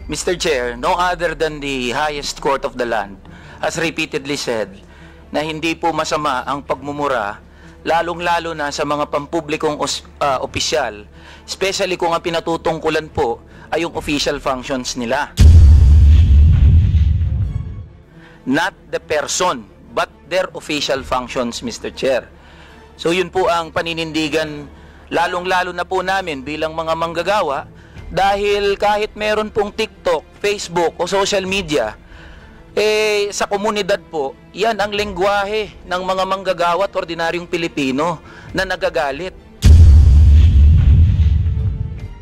Mr. Chair, no other than the highest court of the land has repeatedly said na hindi po masama ang pagmumura, lalong-lalo na sa mga pampublikong opisyal, especially kung ang pinatutungkulan po ay yung official functions nila. Not the person, but their official functions, Mr. Chair. So yun po ang paninindigan, lalong-lalo na po namin bilang mga manggagawa, dahil kahit meron pong TikTok, Facebook o social media, sa komunidad po, yan ang lengguwahe ng mga manggagawa at ordinaryong Pilipino na nagagalit.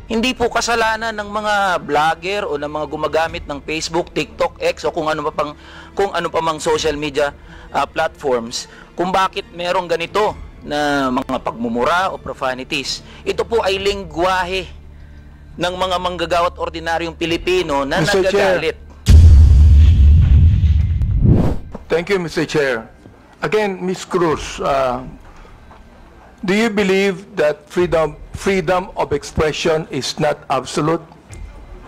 Hindi po kasalanan ng mga vlogger o ng mga gumagamit ng Facebook, TikTok, X o kung ano pa mang social media platforms kung bakit merong ganito na mga pagmumura o profanities. Ito po ay lengguwahe ng mga manggagawa at ordinaryong Pilipino na Mr. nagagalit. Chair. Thank you, Mr. Chair. Again, Ms. Cruz, do you believe that freedom of expression is not absolute?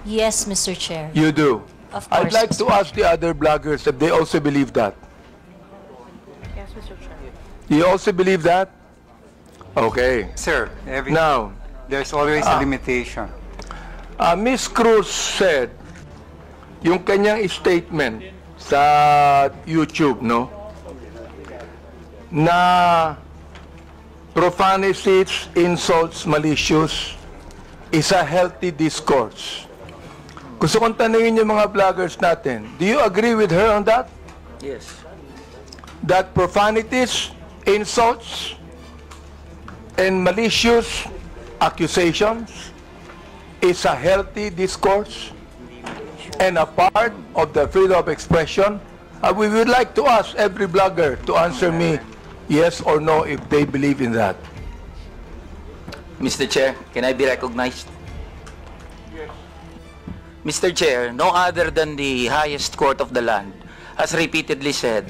Yes, Mr. Chair. You do? Of course, I'd like to ask the other bloggers if they also believe that. Yes, Mr. Chair. You also believe that? Okay. Sir, Now, there's always a limitation. Ms. Cruz said, yung kanyang statement sa YouTube, no, na profanities, insults, malicious is a healthy discourse. Gusto kong tanungin yung mga vloggers natin, do you agree with her on that? Yes. That profanities, insults, and malicious accusations is a healthy discourse and a part of the freedom of expression? We would like to ask every blogger to answer me yes or no if they believe in that. Mr. Chair, can I be recognized? Yes. Mr. Chair, no other than the highest court of the land has repeatedly said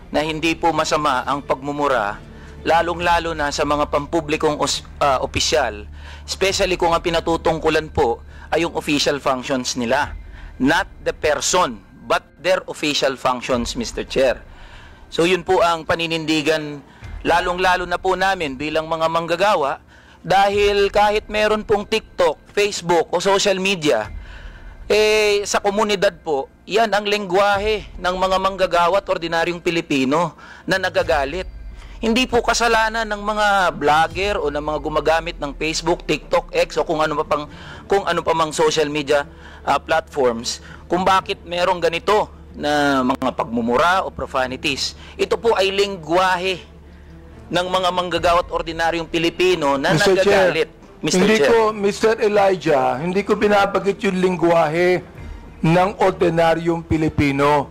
na hindi po masama ang pagmumura, lalong-lalo na sa mga pampublikong opisyal, especially kung ang pinatutungkulan po ay yung official functions nila. Not the person, but their official functions, Mr. Chair. So yun po ang paninindigan, lalong-lalo na po namin bilang mga manggagawa, dahil kahit meron pong TikTok, Facebook o social media, sa komunidad po, yan ang lengguwahe ng mga manggagawa at ordinaryong Pilipino na nagagalit. Hindi po kasalanan ng mga vlogger o ng mga gumagamit ng Facebook, TikTok, X o kung ano pa mang social media platforms kung bakit merong ganito na mga pagmumura o profanities. Ito po ay lengguwahe ng mga manggagawa at ordinaryong Pilipino na Mr. nagagalit. Chair, Mr. Elijah, hindi ko binabanggit yung lengguwahe ng ordinaryong Pilipino.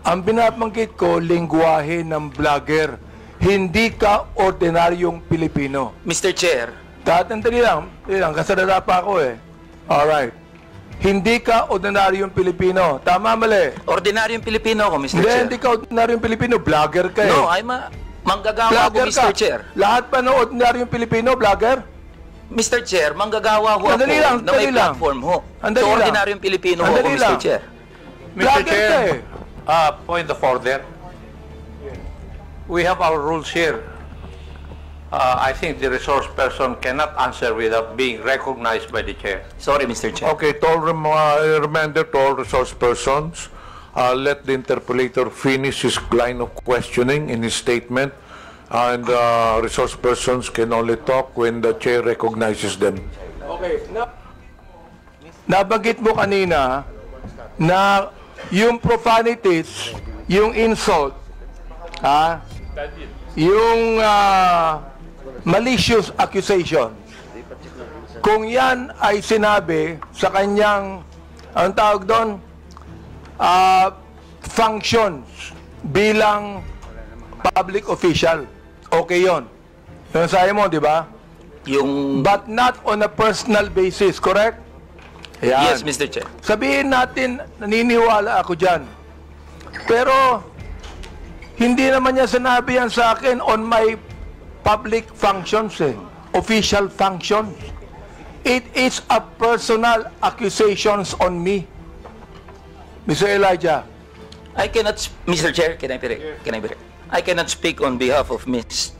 Ang binabanggit ko, lengguwahe ng vlogger. Hindi ka ordinaryong Pilipino. Mr. Chair. Tatandali lang, kasalala pa ako eh. Alright. Hindi ka ordinaryong Pilipino. Tama, mali? Ordinaryong Pilipino ako, Mr. Chair. Hindi ka ordinaryong Pilipino. Vlogger ka eh. No, I'm a manggagawa ako, Mr. Chair. Lahat pa ng ordinaryong Pilipino, vlogger? Mr. Chair, manggagawa ho ako na may platform ho. So, ordinaryong Pilipino ho ako, Mr. Chair. Mr. Chair, point of order. We have our rules here. I think the resource person cannot answer without being recognized by the chair. Sorry, Mr. Chair. Okay, to all reminder to all resource persons, let the interpolator finish his line of questioning in his statement, and resource persons can only talk when the chair recognizes them. Okay. Nabanggit mo kanina na yung profanities, yung insult, yung malicious accusation, kung yan ay sinabi sa kanyang, ang tawag doon, functions bilang public official, okay yon. Yung sabi mo, di ba? But not on a personal basis, correct? Yan. Yes, Mr. Chair. Sabihin natin, naniniwala ako dyan. Pero, hindi naman niya sinabi yan sa akin on my public functions, official functions. It is a personal accusations on me. Mr. Elijah. I cannot, Mr. Chair, can I be I cannot speak on behalf of Ms.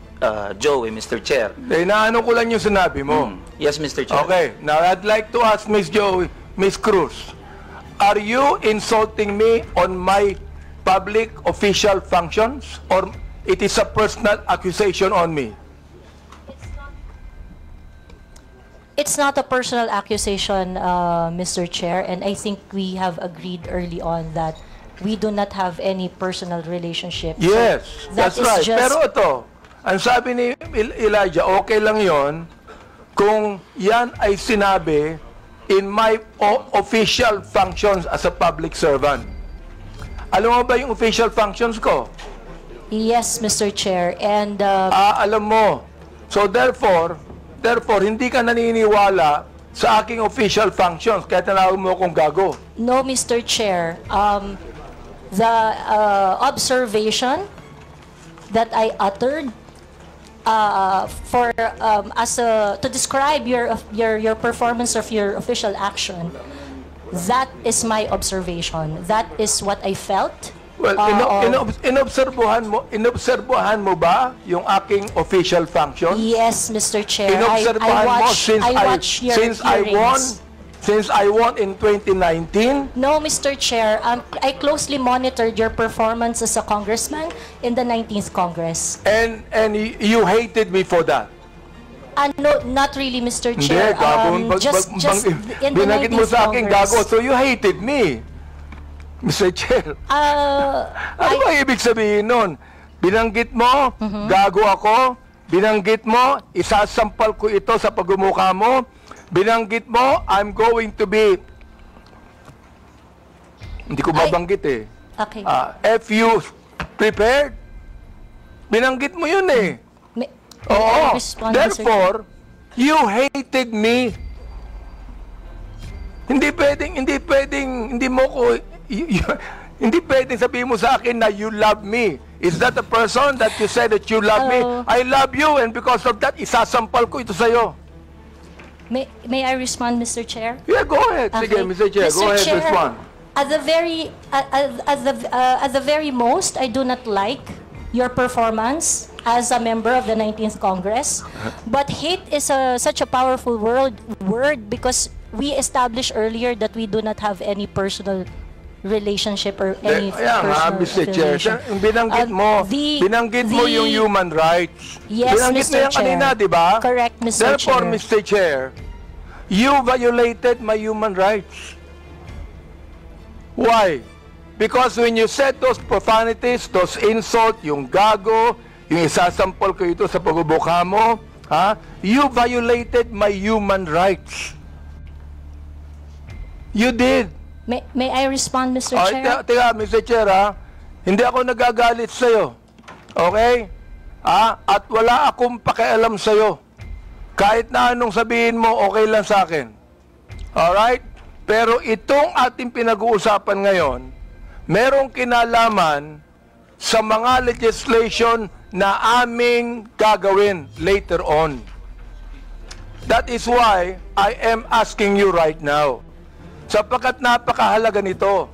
Joey, Mr. Chair. Inaano ko lang yung sinabi mo. Yes, Mr. Chair. Okay, now I'd like to ask Ms. Joey, Ms. Cruz, are you insulting me on my public official functions or it is a personal accusation on me? It's not a personal accusation, Mr. Chair, and I think we have agreed early on that we do not have any personal relationship. So Yes, that that's is right. just- Pero ito, ang sabi ni Elijah, okay lang yon kung yan ay sinabi in my official functions as a public servant. Alam mo ba yung official functions ko? Yes, Mr. Chair, and Alam mo. So therefore, hindi ka naniniwala sa aking official functions kaya tinawag mo akong gago. no, Mr. Chair, the observation that I uttered to describe your performance of your official action, that is my observation. That is what I felt. Well, inobserbuhan mo ba yung aking official function? Yes, Mr. Chair. Inobserbuhan mo I watch your hearings. Since I won in 2019? No, Mr. Chair. I closely monitored your performance as a congressman in the 19th Congress. And you hated me for that. No, not really, Mr. Hindi, Chair. gago. Just in the Binanggit mo 19th sa akin Congress. gago, so you hated me. Mr. Chair. Ano ba ibig sabihin nun? Binanggit mo, gago ako. Binanggit mo, isasampal ko ito sa pagmumukha mo. Binanggit mo, I'm going to be... Hindi ko mabanggit eh. Okay. If you prepared, binanggit mo yun eh. May Oo. I respond, Mr. Chair? Therefore, you hated me. Hindi pwedeng sabihin mo sa akin na you love me. Is that a person that you said that you love me? I love you and because of that, isasampal ko ito sa'yo. May I respond, Mr. Chair? Yeah, go ahead. Sige, Mr. Chair, go ahead, respond. At the very most, I do not like your performance as a member of the 19th Congress. But hate is such a powerful word because we established earlier that we do not have any personal relationship or any personal Mr. Chair, affiliation. binanggit mo yung human rights. Yes, Binanggit mo Mr. yan kanina, Chair. di ba? Correct, Mr. Therefore, Chair. Mr. Chair, you violated my human rights. Why? Because when you said those profanities, those insults, yung gago, yung isasampol ko ito sa pagbubuka mo, you violated my human rights. You did. May I respond, Mr. Chair? Teka, Mr. Chair, hindi ako nagagalit sa'yo. Okay? At wala akong pakialam sa'yo. Kahit na anong sabihin mo, okay lang sa akin. Alright? Pero itong ating pinag-uusapan ngayon, merong kinalaman sa mga legislation na aming gagawin later on. That is why I am asking you right now. Sapagkat napakahalaga nito.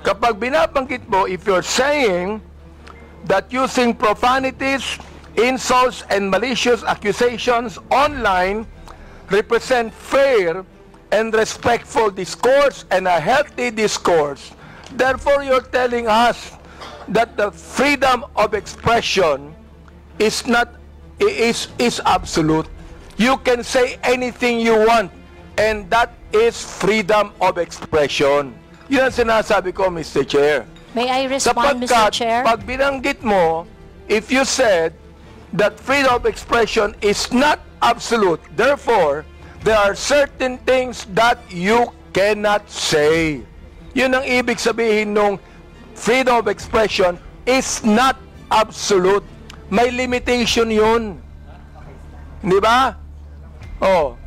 Kapag binabanggit mo, if you're saying that using profanities, insults, and malicious accusations online represent fair and respectful discourse and a healthy discourse, therefore you're telling us that the freedom of expression is absolute. You can say anything you want, and that is freedom of expression. Yun ang sinasabi ko, Mr. Chair. May I respond, Mr. Chair? Pag binanggit mo, if you said that freedom of expression is not absolute, therefore, there are certain things that you cannot say. Yun ang ibig sabihin nung freedom of expression is not absolute. May limitation yun. Di ba? Oh.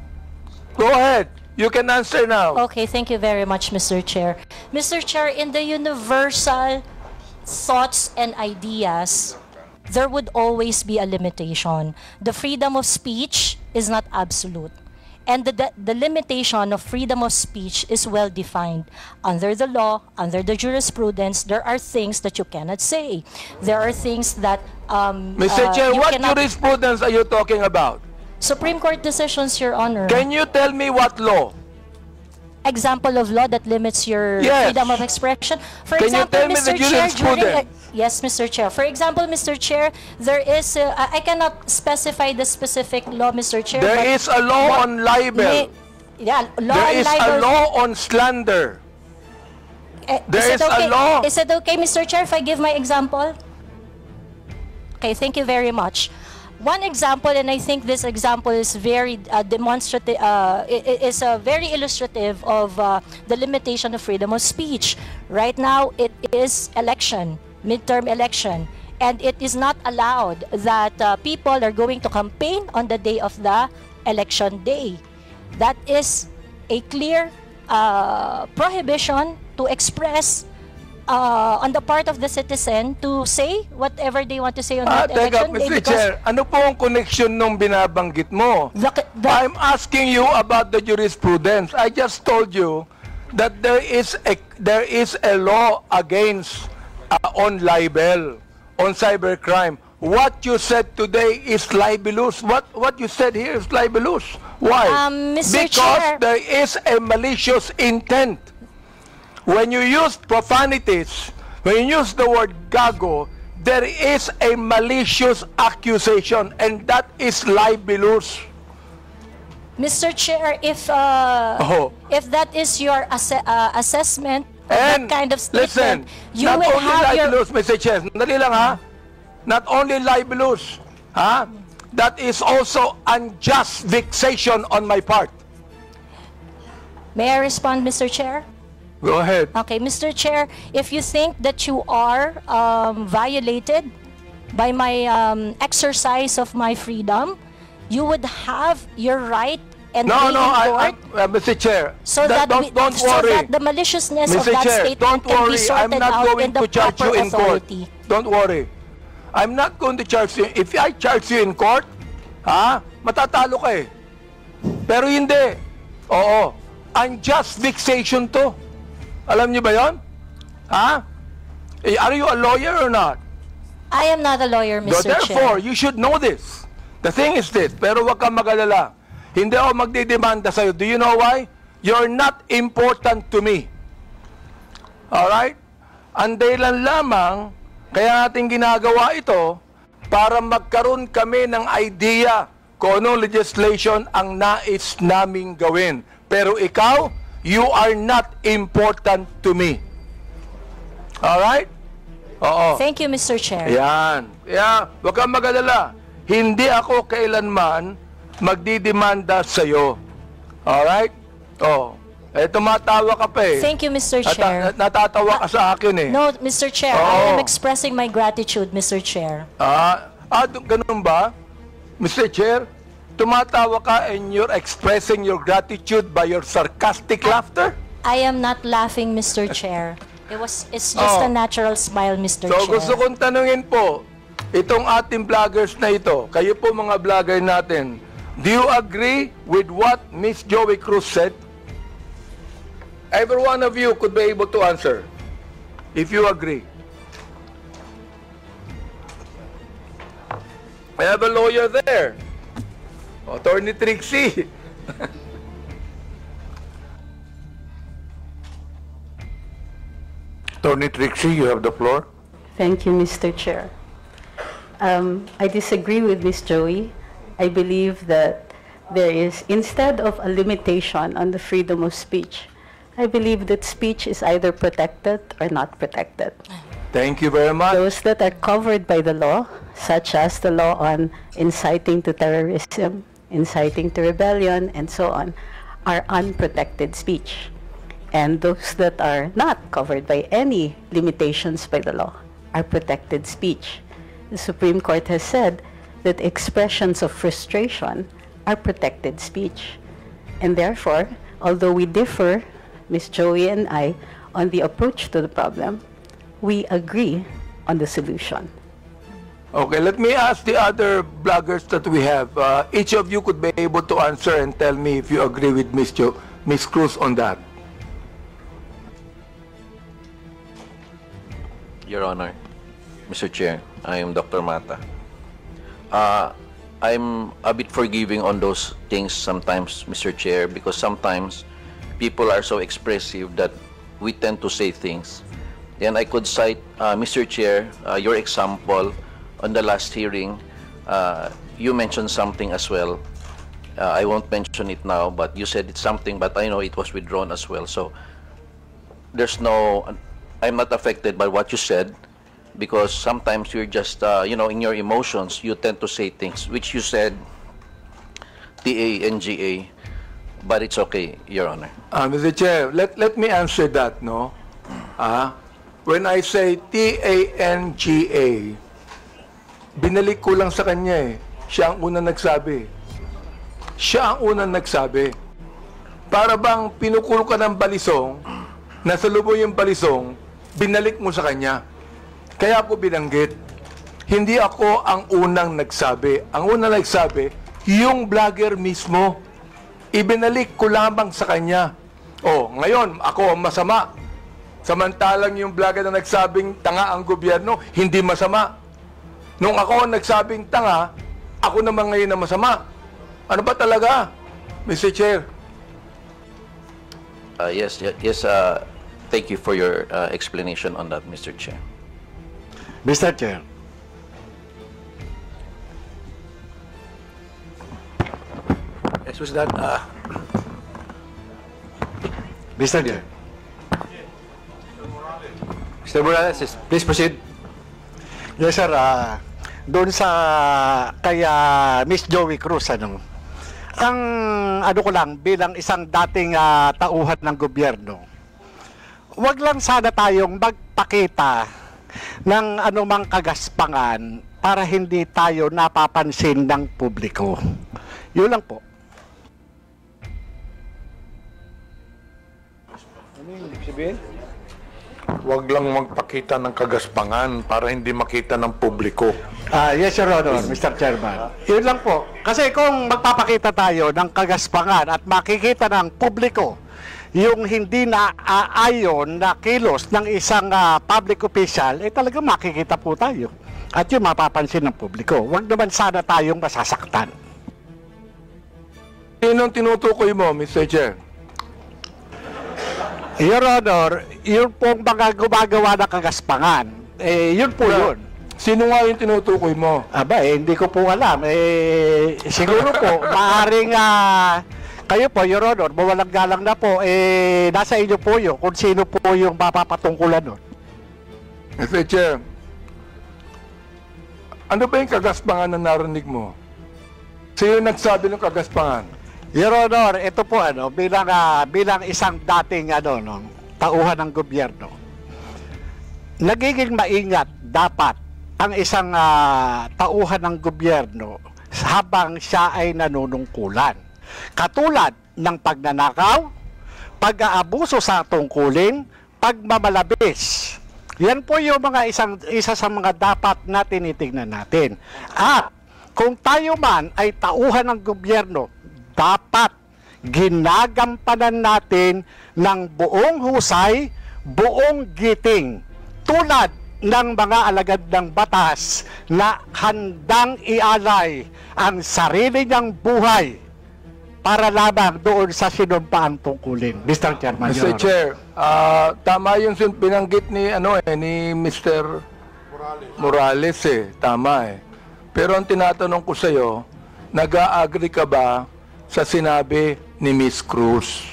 Go ahead. You can answer now. Okay, thank you very much, Mr. Chair. Mr. Chair, in the universal thoughts and ideas, there would always be a limitation. The freedom of speech is not absolute. And the limitation of freedom of speech is well defined. Under the law, under the jurisprudence, there are things that you cannot say. There are things that Mr. Chair, you what cannot- jurisprudence are you talking about? Supreme Court decisions, Your Honor. Can you tell me what law? Example of law that limits your Yes. freedom of expression. For Can you example, tell me the Mr. Chair, jurisprudence? yes, Mr. Chair. For example, Mr. Chair, there is, I cannot specify the specific law, Mr. Chair. There but is a law on libel. yeah, law There on is a libel. law on slander. there Is it is a okay? law. Is it okay, Mr. Chair, if I give my example? Okay, thank you very much. One example, and I think this example is very demonstrative, is very illustrative of the limitation of freedom of speech. Right now, it is election, midterm election, and it is not allowed that people are going to campaign on the day of the election day. That is a clear prohibition to express on the part of the citizen to say whatever they want to say on that Teka, election day. Mr. Chair, ano po ang connection nung binabanggit mo? I'm asking you about the jurisprudence. I just told you that there is a law against on libel, on cybercrime. What you said today is libelous. What you said here is libelous. Why? Mr. Because Chair. there is a malicious intent. When you use profanities, when you use the word gago, there is a malicious accusation, and that is libelous. Mr. Chair, if that is your assessment of And that kind of listen, statement, you not will only have your... libelous, Mr. Chair, dali lang ha, not only libelous, ha, that is also unjust vexation on my part. May I respond, Mr. Chair? Go ahead. Okay, Mr. Chair, if you think that you are violated by my exercise of my freedom, you would have your right and No, be no, in court Mr. Chair, so that, don't so worry. that the maliciousness of Mr. that Chair, statement don't can worry. be sorted I'm not out going in the to charge proper you in court. authority. Don't worry. I'm not going to charge you. If I charge you in court, matatalo ka eh. Pero hindi. Oo. Unjust vexation to. Alam niyo ba yon? Are you a lawyer or not? I am not a lawyer, Mr. Therefore, Chair. you should know this. The thing is this, pero wag kang mag-alala. Hindi ako magdidemanda sa'yo. Do you know why? You're not important to me. Alright? Ang dahilan lamang, kaya natin ginagawa ito, para magkaroon kami ng idea kung anong legislation ang nais naming gawin. Pero ikaw, you are not important to me. Alright? Oo. Thank you, Mr. Chair. Yan. Kaya, huwag kang mag-alala. Hindi ako kailanman magdidemanda sa'yo. Alright? Oh. Tumatawa ka pa eh. Thank you, Mr. Chair. Natatawa ka sa akin eh. No, Mr. Chair, Oo. I am expressing my gratitude, Mr. Chair. Ganun ba? Mr. Chair, tumatawa ka and you're expressing your gratitude by your sarcastic laughter? I am not laughing, Mr. Chair. It's just a natural smile, Mr. So Chair. gusto kong tanungin po, itong ating vloggers na ito, kayo po mga vlogger natin, do you agree with what Miss Joey Cruz said? Every one of you could be able to answer, if you agree. I have a lawyer there. Attorney Trixie. Attorney Trixie, you have the floor. Thank you, Mr. Chair. I disagree with Ms. Joey. I believe that there is, instead of a limitation on the freedom of speech, I believe that speech is either protected or not protected. Thank you very much. Those that are covered by the law, such as the law on inciting to terrorism, inciting to rebellion, and so on, are unprotected speech. And those that are not covered by any limitations by the law are protected speech. The Supreme Court has said that expressions of frustration are protected speech. And therefore, although we differ, Ms. Joey and I, on the approach to the problem, we agree on the solution. Okay, let me ask the other bloggers that we have. Each of you could be able to answer and tell me if you agree with Ms. Cruz on that. Your Honor, Mr. Chair, I am Dr. Mata. I'm a bit forgiving on those things sometimes, Mr. Chair, because sometimes people are so expressive that we tend to say things. And I could cite, Mr. Chair, your example on the last hearing. You mentioned something as well. I won't mention it now, but you said it's something, but I know it was withdrawn as well. So there's no, I'm not affected by what you said, because sometimes you're just, you know, in your emotions, you tend to say things, which you said, TANGA, but it's okay, Your Honor. Mr. Chair, let me answer that, no? When I say TANGA, binalik ko lang sa kanya eh. Siya ang unang nagsabi. Siya ang unang nagsabi. Para bang pinukulo ka ng balisong, nasa lubo yung balisong, binalik mo sa kanya. Kaya ako binanggit. Hindi ako ang unang nagsabi. Ang unang nagsabi, yung vlogger mismo. Ibinalik ko lamang sa kanya. Oh, ngayon, ako ang masama. Samantalang yung vlogger na nagsabing tanga ang gobyerno, hindi masama. Nung ako ang nagsabing tanga, ako naman ngayon na masama. Ano ba talaga, Mr. Chair? Yes, thank you for your explanation on that, Mr. Chair. Mr. Chair. Yes, was that, Mr. Chair. Mr. Morales, please proceed. Yes, sir. Doon sa kay Miss Joey Cruz, ang ko lang, bilang isang dating tauhan ng gobyerno, wag lang sana tayong magpakita ng anumang kagaspangan para hindi tayo napapansin ng publiko. Yun lang po. Ano yung sabihin? Huwag lang magpakita ng kagaspangan para hindi makita ng publiko. Yes, Your Honor, Mr. Chairman. Yun lang po. Kasi kung magpapakita tayo ng kagaspangan at makikita ng publiko yung hindi na ayon na kilos ng isang public official, talagang makikita po tayo. At yung mapapansin ng publiko. Huwag naman sana tayong masasaktan. Sinong tinutukoy mo, Mr. Chair? Your Honor, yun pong mga gumagawa ng kagaspangan. Yun po yun. Sino nga yung tinutukoy mo? Aba, hindi ko po alam. Siguro po, maaaring kayo po, Your Honor, mawalang galang na po, nasa inyo po yun kung sino po yung mapapatungkulan nun. Mr. Chair, ano ba yung kagaspangan na narinig mo? Sino nagsabi ng kagaspangan? Your Honor, ito po bilang isang dating tauhan ng gobyerno. Nagiging maingat dapat ang isang tauhan ng gobyerno habang siya ay nanunungkulan. Katulad ng pagnanakaw, pag-aabuso sa tungkulin, pagmamalabis. Yan po yung isa sa mga dapat na tinitingnan natin. At kung tayo man ay tauhan ng gobyerno, dapat ginagampanan natin ng buong husay, buong giting, tulad ng mga alagad ng batas na handang ialay ang sarili niyang buhay para lamang doon sa sinumpaang tungkulin. Mr. Chairman. Mr. Chair, tama yung binanggit ni Mr. Morales tama Pero ang tinatanong ko sa iyo, nag-a-agree ka ba sa sinabi ni Miss Cruz?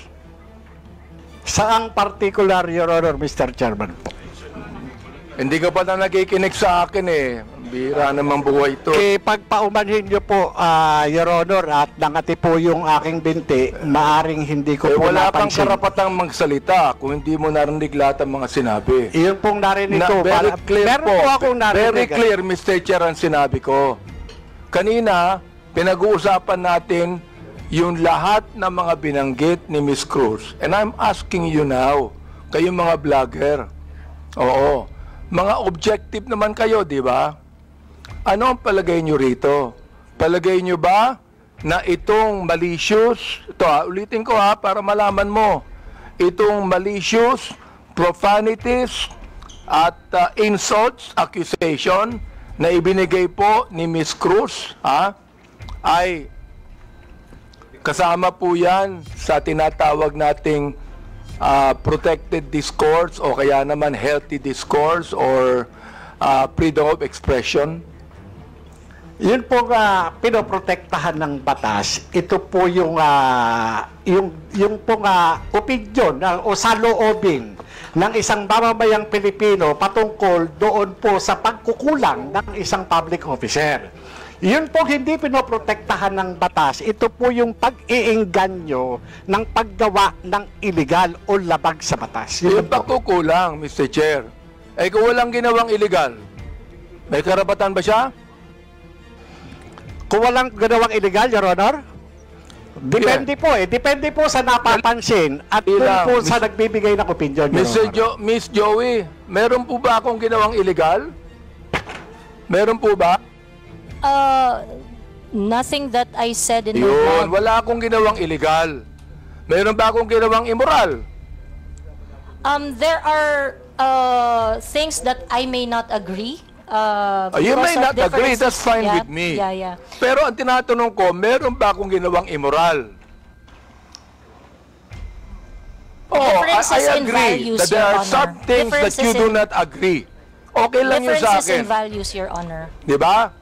Saang particular, Your Honor, Mr. Chairman po? Hindi ka pa na nakikinig sa akin Bira naman buhay ito. Pagpaumanhin niyo po, Your Honor, at nangati po yung aking binti, maaring hindi ko po wala kang napansin. karapatang magsalita kung hindi mo narinig lahat ng mga sinabi. Iyon pong narinig ko. Very clear po. akong narinig. Very clear, Mr. Chair, ang sinabi ko. Kanina, pinag-uusapan natin yung lahat ng mga binanggit ni Miss Cruz. And I'm asking you now, kayong mga vlogger. Oo. Mga objective naman kayo, di ba? Ano ang palagay nyo rito? Palagay nyo ba na itong malicious, ito ulitin ko para malaman mo, itong malicious, profanities, at insults, accusation na ibinigay po ni Ms. Cruz, ay kasama po yan sa tinatawag nating protected discourse o kaya naman healthy discourse or freedom of expression. Yun po pinoprotektahan ng batas. Ito po yung pong opinion o saloobin ng isang mamamayang Pilipino patungkol doon po sa pagkukulang ng isang public officer. Yun po hindi pinoprotektahan ng batas. Ito po yung pag-iingganyo ng paggawa ng illegal o labag sa batas. Yung pagkukulang, Mr. Chair, ay kung walang ginawang illegal, may karapatan ba siya? Kung walang ginawang illegal, Your Honor? Depende po Depende po sa napapansin at kung po sa nagbibigay ng opinion, Your Honor. Miss Joey, meron po ba akong ginawang illegal? Meron po ba? Nothing that I said in my Yun, mouth. wala akong ginawang illegal. Meron ba akong ginawang immoral? There are things that I may not agree. You because may of not agree, differences. that's fine Yeah, with me. Yeah. Pero ang tinatanong ko, meron ba akong ginawang immoral? Differences I in agree values, that there Your are Honor. some things that you do not agree. Okay lang yun sa Differences in akin. values, Your Honor. Di ba?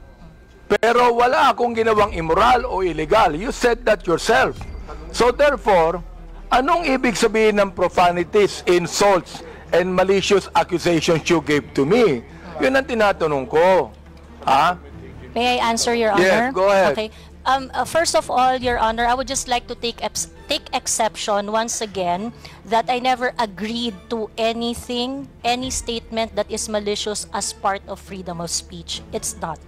Pero wala akong ginawang immoral o illegal. You said that yourself. So therefore, anong ibig sabihin ng profanities, insults, and malicious accusations you gave to me? Yun ang tinatanong ko. May I answer, Your Honor? Yes, go ahead. Okay. First of all, Your Honor, I would just like to take exception once again that I never agreed to anything, any statement that is malicious as part of freedom of speech. It's not.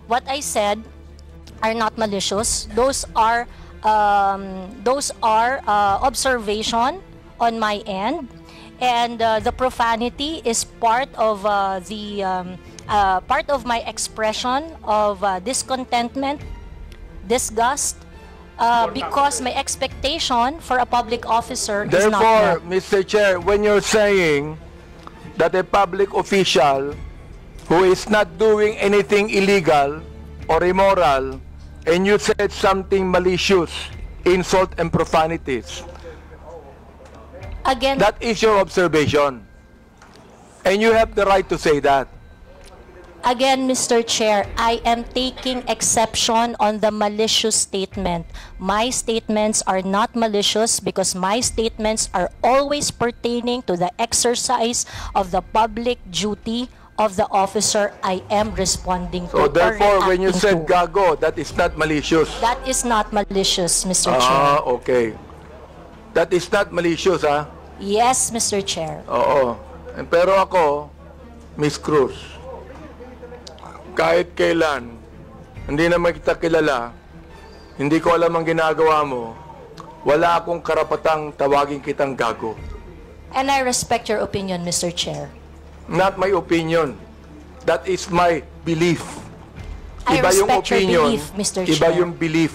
What I said are not malicious. Those are observation on my end, and the profanity is part of part of my expression of discontentment, disgust, because my expectation for a public officer is not Therefore, met. Mr. Chair, when you're saying that a public official who is not doing anything illegal or immoral, and you said something malicious, insult and profanities, Again, that is your observation. And you have the right to say that. Again, Mr. Chair, I am taking exception on the malicious statement. My statements are not malicious because my statements are always pertaining to the exercise of the public duty of the officer I am responding to. So therefore, when you said reacting to. gago, that is not malicious. That is not malicious, Mr. Chair. Okay. That is not malicious, Yes, Mr. Chair. Oo. Pero ako, Miss Cruz, kahit kailan, hindi naman kita kilala, hindi ko alam ang ginagawa mo, wala akong karapatang tawagin kitang gago. And I respect your opinion, Mr. Chair. Not my opinion. That is my belief. I Iba yung respect your opinion, belief, Mr. iba Chair. yung belief.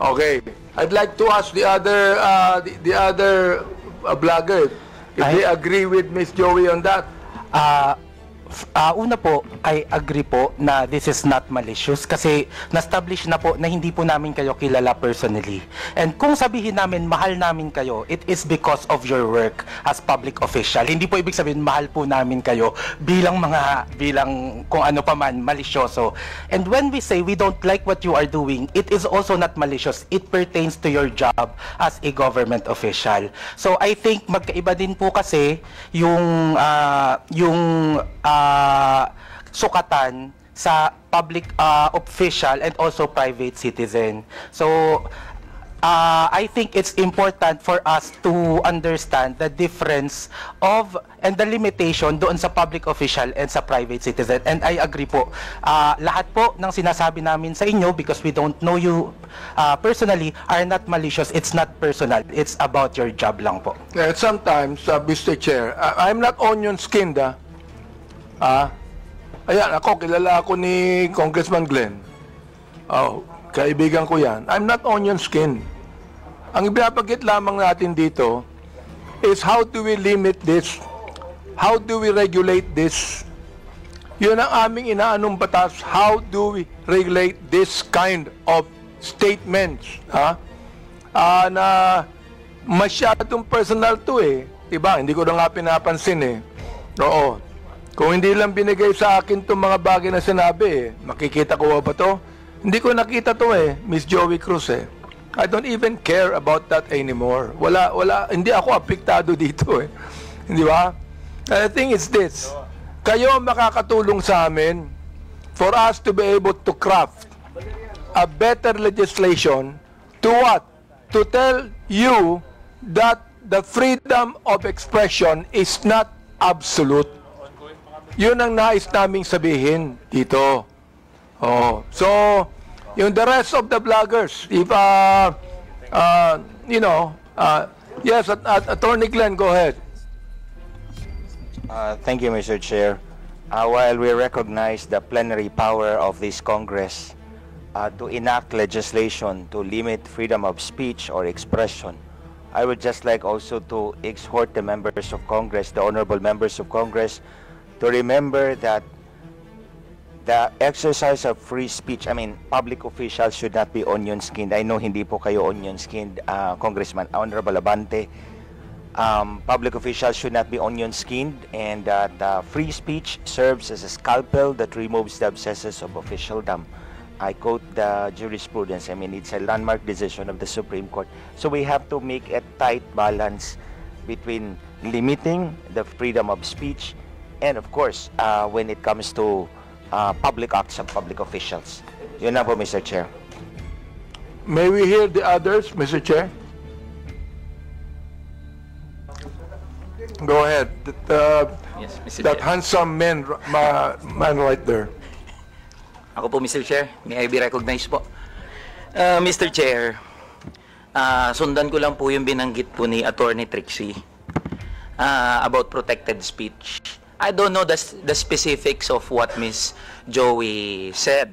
Okay. I'd like to ask the other vlogger if they agree with Miss Joey on that. Una po, I agree po na this is not malicious kasi na-establish na po na hindi po namin kayo kilala personally. And kung sabihin namin mahal namin kayo, it is because of your work as public official. Hindi po ibig sabihin mahal po namin kayo bilang kung ano pa man, malisyoso. And when we say we don't like what you are doing, it is also not malicious. It pertains to your job as a government official. So I think magkaiba din po kasi yung sukatan sa public official and also private citizen. So, I think it's important for us to understand the difference of and the limitation doon sa public official and sa private citizen. And I agree po. Lahat po ng sinasabi namin sa inyo, because we don't know you personally, are not malicious. It's not personal. It's about your job lang po. Sometimes, Mr. Chair, I'm not onion skinned. Ayan, ako, kilala ako ni Congressman Glenn. Oh, kaibigan ko yan. I'm not onion skin. Ang ibinabagit lamang natin dito is how do we limit this? How do we regulate this? Yun ang aming inaanong batas. How do we regulate this kind of statements? Na masyadong personal to eh. Diba? Hindi ko na nga pinapansin eh. Oo. Kung hindi lang binigay sa akin itong mga bagay na sinabi eh, makikita ko ba to? Hindi ko nakita to eh, Miss Joey Cruz eh. I don't even care about that anymore. Hindi ako apektado dito eh. Di ba? The thing is this. Kayo makakatulong sa amin for us to be able to craft a better legislation to what? To tell you that the freedom of expression is not absolute. Yun ang nais naming sabihin dito. Oh, so yung the rest of the bloggers, if yes, Attorney Glenn, go ahead. Thank you, Mr. Chair. While we recognize the plenary power of this Congress to enact legislation to limit freedom of speech or expression, I would just like also to exhort the members of Congress, the honorable members of Congress, to remember that the exercise of free speech, I mean, public officials should not be onion-skinned. I know hindi po kayo onion-skinned, Congressman Honorable Abante. Public officials should not be onion-skinned, and that free speech serves as a scalpel that removes the abscesses of officialdom. I quote the jurisprudence. I mean, it's a landmark decision of the Supreme Court. So we have to make a tight balance between limiting the freedom of speech and, of course, when it comes to public acts of public officials. Yun na po, Mr. Chair. May we hear the others, Mr. Chair? Go ahead. Yes, Mr. That Chair. handsome man right there. Ako po, Mr. Chair. May I be recognized po? Mr. Chair, sundan ko lang po yung binanggit po ni Attorney Trixie about protected speech. I don't know the specifics of what Ms. Joey said.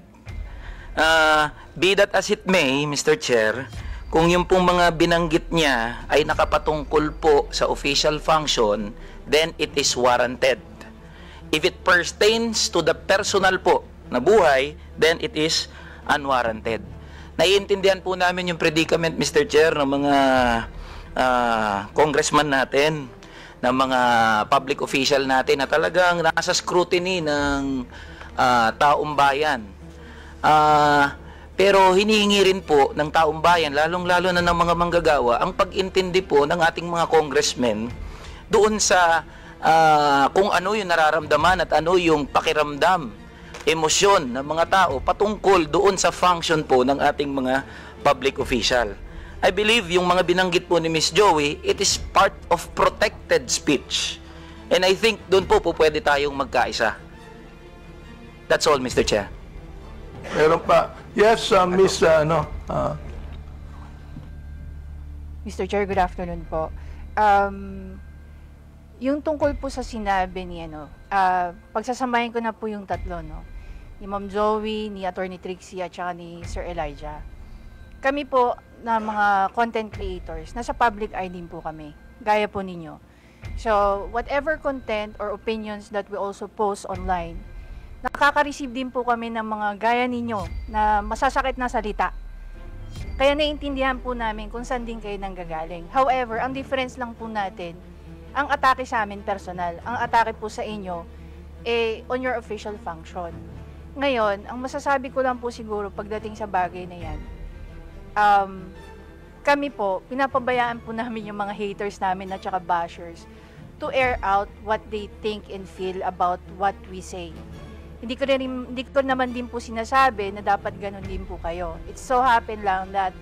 Be that as it may, Mr. Chair, kung yung pong mga binanggit niya ay nakapatungkol po sa official function, then it is warranted. If it pertains to the personal po na buhay, then it is unwarranted. Naiintindihan po namin yung predicament, Mr. Chair, ng mga congressman natin, ng mga public official natin na talagang nasa scrutiny ng taong bayan. Pero hinihingi rin po ng taong bayan, lalong-lalo na ng mga manggagawa, ang pag-intindi po ng ating mga congressmen doon sa kung ano yung nararamdaman at ano yung pakiramdam, emosyon ng mga tao patungkol doon sa function po ng ating mga public official. I believe yung mga binanggit po ni Ms. Joey, it is part of protected speech. And I think doon po pwede tayong magkaisa. That's all, Mr. Chair. Meron pa. Yes, Miss, Mr. Chair, good afternoon po. Yung tungkol po sa sinabi ni pagsasamahin ko na po yung tatlo, no? Ni Ma'am Joey, ni Attorney Trixie, at saka ni Sir Elijah. Kami po na mga content creators, nasa public eye din po kami, gaya po ninyo. So, whatever content or opinions that we also post online, nakaka-receive din po kami ng mga gaya ninyo na masasakit na salita. Kaya naiintindihan po namin kung saan din kayo nanggagaling. However, ang difference lang po natin, ang atake sa amin personal, ang atake po sa inyo, on your official function. Ngayon, ang masasabi ko lang po siguro pagdating sa bagay na yan, kami po, pinapabayaan po namin yung mga haters namin at saka bashers to air out what they think and feel about what we say. Hindi ko naman din po sinasabi na dapat ganun din po kayo. It so happen lang that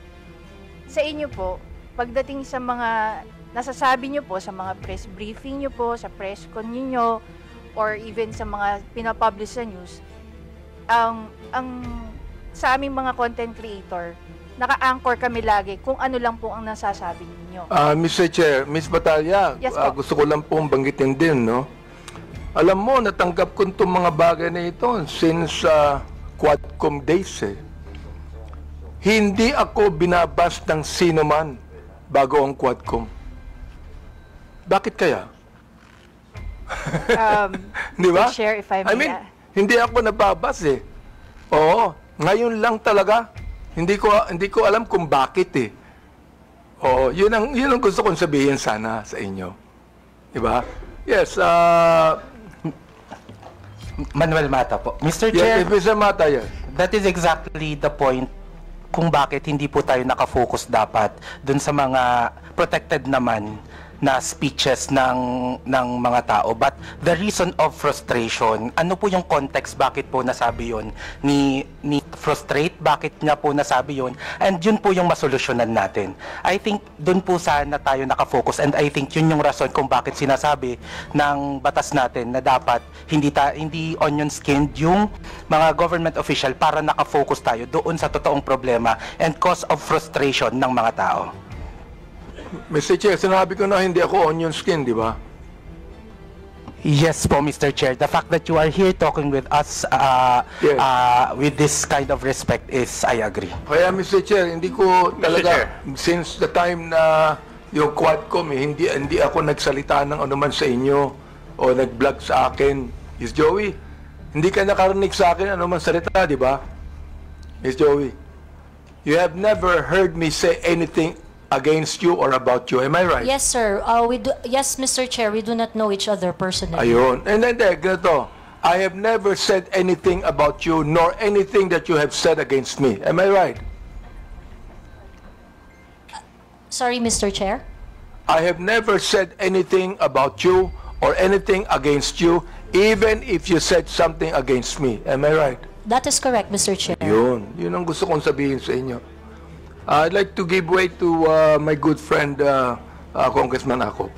sa inyo po, pagdating sa mga nasasabi nyo po, sa mga press briefing nyo po, sa press con nyo, or even sa mga pinapublish sa news, sa aming mga content creator, naka-anchor kami lagi kung ano lang po ang nasasabi ninyo. Mr. Chair, Ms. Batalya, Yes, gusto ko lang pong banggitin din, no? Alam mo, natanggap ko itong mga bagay na ito since Quadcom days eh. Hindi ako binabas ng sino man bago ang Quadcom. Bakit kaya? Di ba? Mr. Chair, if I may, hindi ako nababas eh. Oo, ngayon lang talaga. Hindi ko alam kung bakit eh. Oo, yun ang gusto kong sabihin sana sa inyo. Di ba? Yes, Manuel Mata po. Mr. Chair, yes, Mr. Mata, yes. that is exactly the point kung bakit hindi po tayo nakafocus dapat dun sa mga protected naman na speeches ng mga tao. But the reason of frustration, ano po yung context, bakit po nasabi yun? Ni frustrate, bakit niya po nasabi yun? And yun po yung masolusyonan natin. I think dun po sana tayo nakafocus, and I think yun yung rason kung bakit sinasabi ng batas natin na dapat hindi onion skinned yung mga government official para nakafocus tayo doon sa totoong problema and cause of frustration ng mga tao. Mr. Chair, sinabi ko na hindi ako onion skin, di ba? Yes po, Mr. Chair. The fact that you are here talking with us Yes. with this kind of respect is, I agree. Kaya, Mr. Chair, hindi ko talaga, since the time na yung Quadcom, hindi ako nagsalita ng anuman sa inyo o nag-vlog sa akin. Miss Joey, hindi ka nakarinig sa akin anuman salita, di ba? Miss Joey, you have never heard me say anything against you or about you. Am I right? Yes, sir. Yes, Mr. Chair, we do not know each other personally. Ayun. And then, ganito. I have never said anything about you, nor anything that you have said against me. Am I right? Sorry, Mr. Chair? I have never said anything about you or anything against you, even if you said something against me. Am I right? That is correct, Mr. Chair. Yun. Yun ang gusto kong sabihin sa inyo. I'd like to give way to my good friend, Congressman Acop.